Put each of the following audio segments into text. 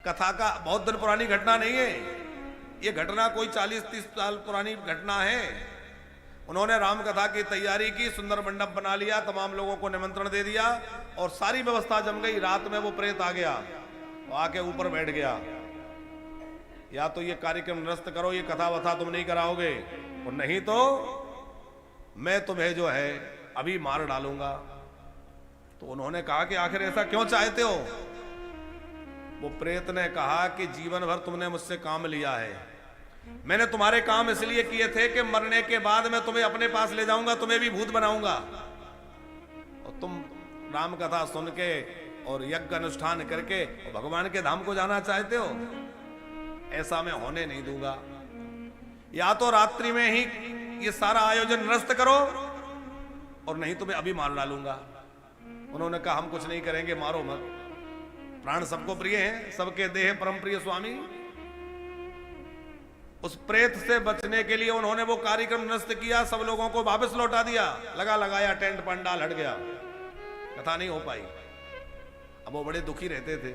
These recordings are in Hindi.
कथा का बहुत दिन पुरानी घटना नहीं है, ये घटना कोई 40-30 साल पुरानी घटना है। उन्होंने राम कथा की तैयारी की, सुंदर मंडप बना लिया, तमाम लोगों को निमंत्रण दे दिया और सारी व्यवस्था जम गई। रात में वो प्रेत आ गया, वो आके ऊपर बैठ गया। या तो ये कार्यक्रम निरस्त करो, ये कथा वथा तुम नहीं कराओगे, और नहीं तो मैं तुम्हें जो है अभी मार डालूंगा। तो उन्होंने कहा कि आखिर ऐसा क्यों चाहते हो? वो प्रेत ने कहा कि जीवन भर तुमने मुझसे काम लिया है, मैंने तुम्हारे काम इसलिए किए थे कि मरने के बाद मैं तुम्हें अपने पास ले जाऊंगा, तुम्हें भी भूत बनाऊंगा, और तुम राम कथा सुन के और यज्ञ अनुष्ठान करके भगवान के धाम को जाना चाहते हो। ऐसा मैं होने नहीं दूंगा। या तो रात्रि में ही ये सारा आयोजन निरस्त करो, और नहीं तो मैं अभी मार डालूंगा। उन्होंने कहा हम कुछ नहीं करेंगे, मारो मत, प्राण सबको प्रिय हैं, सबके देह परम प्रिय स्वामी। उस प्रेत से बचने के लिए उन्होंने वो कार्यक्रम निरस्त किया, सब लोगों को वापस लौटा दिया, लगाया टेंट पंडाल हट गया, कथा नहीं हो पाई। अब वो बड़े दुखी रहते थे।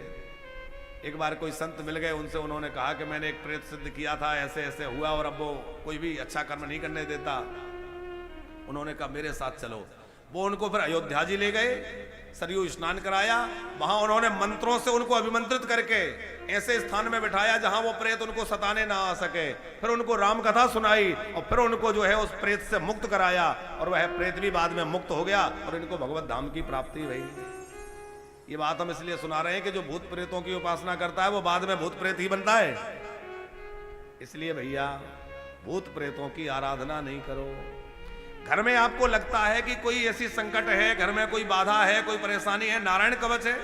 एक बार कोई संत मिल गए, उनसे उन्होंने कहा कि मैंने एक प्रेत सिद्ध किया था, ऐसे ऐसे हुआ, और अब वो कोई भी अच्छा कर्म नहीं करने देता। उन्होंने कहा मेरे साथ चलो। वो उनको फिर अयोध्या जी ले गए, सरयू स्नान कराया, वहां उन्होंने मंत्रों से उनको अभिमंत्रित करके ऐसे स्थान में बिठाया जहां वो प्रेत उनको सताने ना आ सके। फिर उनको राम कथा सुनाई और फिर उनको जो है उस प्रेत से मुक्त कराया, और वह प्रेत भी बाद में मुक्त हो गया और इनको भगवत धाम की प्राप्ति हुई। ये बात हम इसलिए सुना रहे हैं कि जो भूत प्रेतों की उपासना करता है वो बाद में भूत प्रेत ही बनता है। इसलिए भैया भूत प्रेतों की आराधना नहीं करो। घर में आपको लगता है कि कोई ऐसी संकट है, घर में कोई बाधा है, कोई परेशानी है, नारायण कवच है?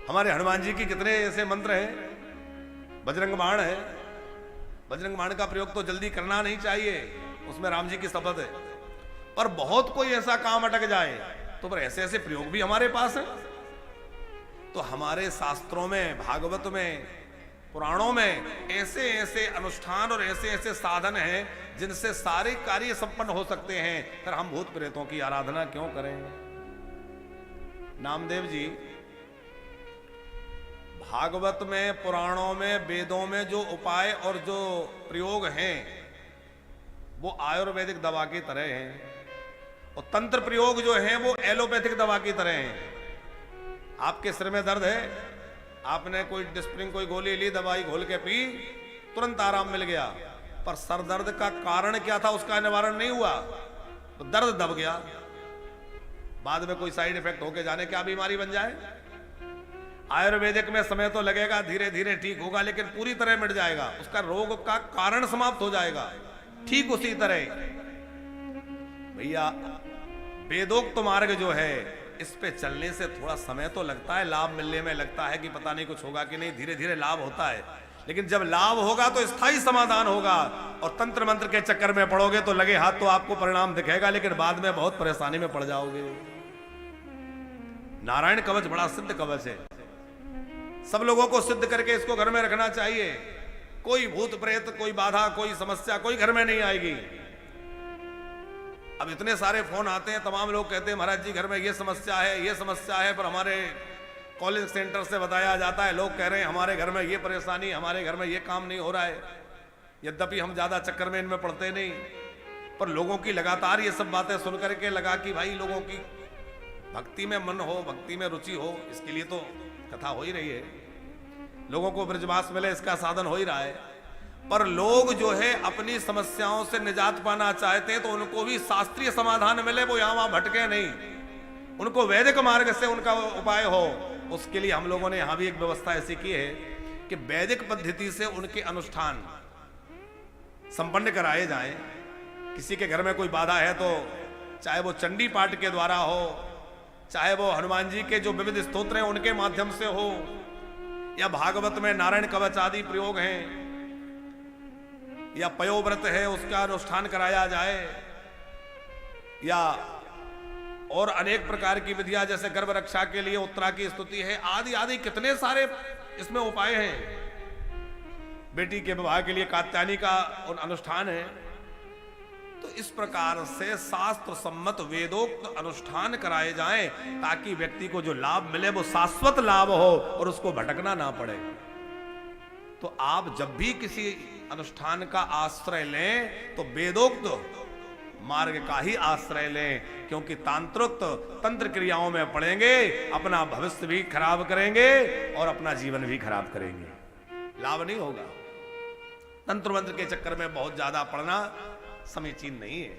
हमारे हनुमान जी की कितने ऐसे मंत्र हैं, बजरंग बाण है। बजरंग बाण का प्रयोग तो जल्दी करना नहीं चाहिए, उसमें राम जी की शपथ है। पर बहुत कोई ऐसा काम अटक जाए तो फिर ऐसे ऐसे प्रयोग भी हमारे पास है। तो हमारे शास्त्रों में, भागवत में, पुराणों में ऐसे ऐसे अनुष्ठान और ऐसे ऐसे साधन हैं जिनसे सारे कार्य संपन्न हो सकते हैं। फिर हम भूत प्रेतों की आराधना क्यों करें? नामदेव जी भागवत में, पुराणों में, वेदों में जो उपाय और जो प्रयोग हैं वो आयुर्वेदिक दवा की तरह हैं, और तंत्र प्रयोग जो हैं वो एलोपैथिक दवा की तरह हैं। आपके सिर में दर्द है, आपने कोई डिस्प्रिन कोई गोली ली, दवाई घोल के पी, तुरंत आराम मिल गया, पर सर दर्द का कारण क्या था उसका निवारण नहीं हुआ, तो दर्द दब गया, बाद में कोई साइड इफेक्ट होके जाने क्या बीमारी बन जाए। आयुर्वेदिक में समय तो लगेगा, धीरे धीरे ठीक होगा, लेकिन पूरी तरह मिट जाएगा, उसका रोग का कारण समाप्त हो जाएगा। ठीक उसी तरह भैया वेदोक्त मार्ग जो है इस पे चलने से थोड़ा समय तो लगता है, लाभ मिलने में लगता है कि पता नहीं कुछ होगा कि नहीं, धीरे धीरे लाभ होता है, लेकिन जब लाभ होगा तो स्थायी समाधान होगा। और तंत्र मंत्र के चक्कर में पड़ोगे तो लगे हाथ तो आपको परिणाम दिखेगा, लेकिन बाद में बहुत परेशानी में पड़ जाओगे। नारायण कवच बड़ा सिद्ध कवच है, सब लोगों को सिद्ध करके इसको घर में रखना चाहिए। कोई भूत प्रेत, कोई बाधा, कोई समस्या कोई घर में नहीं आएगी। अब इतने सारे फोन आते हैं, तमाम लोग कहते हैं महाराज जी घर में ये समस्या है, ये समस्या है, पर हमारे कॉलिंग सेंटर से बताया जाता है, लोग कह रहे हैं हमारे घर में ये परेशानी, हमारे घर में ये काम नहीं हो रहा है। यद्यपि हम ज्यादा चक्कर में इनमें पड़ते नहीं, पर लोगों की लगातार ये सब बातें सुन करके लगा कि भाई लोगों की भक्ति में मन हो, भक्ति में रुचि हो, इसके लिए तो कथा हो ही रही है, लोगों को ब्रजवास मिले इसका साधन हो ही रहा है। पर लोग जो है अपनी समस्याओं से निजात पाना चाहते हैं तो उनको भी शास्त्रीय समाधान मिले, वो यहां वहां भटके नहीं, उनको वैदिक मार्ग से उनका उपाय हो। उसके लिए हम लोगों ने यहां भी एक व्यवस्था ऐसी की है कि वैदिक पद्धति से उनके अनुष्ठान संपन्न कराए जाएं। किसी के घर में कोई बाधा है तो चाहे वो चंडी पाठ के द्वारा हो, चाहे वो हनुमान जी के जो विविध स्तोत्र हैं उनके माध्यम से हो, या भागवत में नारायण कवच आदि प्रयोग हैं, या पयोव्रत है उसका अनुष्ठान कराया जाए, या और अनेक प्रकार की विधियां जैसे गर्भ रक्षा के लिए उत्तरा की स्तुति है, आदि आदि कितने सारे इसमें उपाय हैं। बेटी के विवाह के लिए कात्यायनी का अनुष्ठान है, तो इस प्रकार से शास्त्र सम्मत वेदोक्त अनुष्ठान कराए जाएं ताकि व्यक्ति को जो लाभ मिले वो शाश्वत लाभ हो और उसको भटकना ना पड़े। तो आप जब भी किसी अनुष्ठान का आश्रय लें तो वेदोक्त मार्ग का ही आश्रय लें, क्योंकि तांत्रोक्त तंत्र क्रियाओं में पड़ेंगे, अपना भविष्य भी खराब करेंगे और अपना जीवन भी खराब करेंगे, लाभ नहीं होगा। तंत्र मंत्र के चक्कर में बहुत ज्यादा पड़ना समीचीन नहीं है।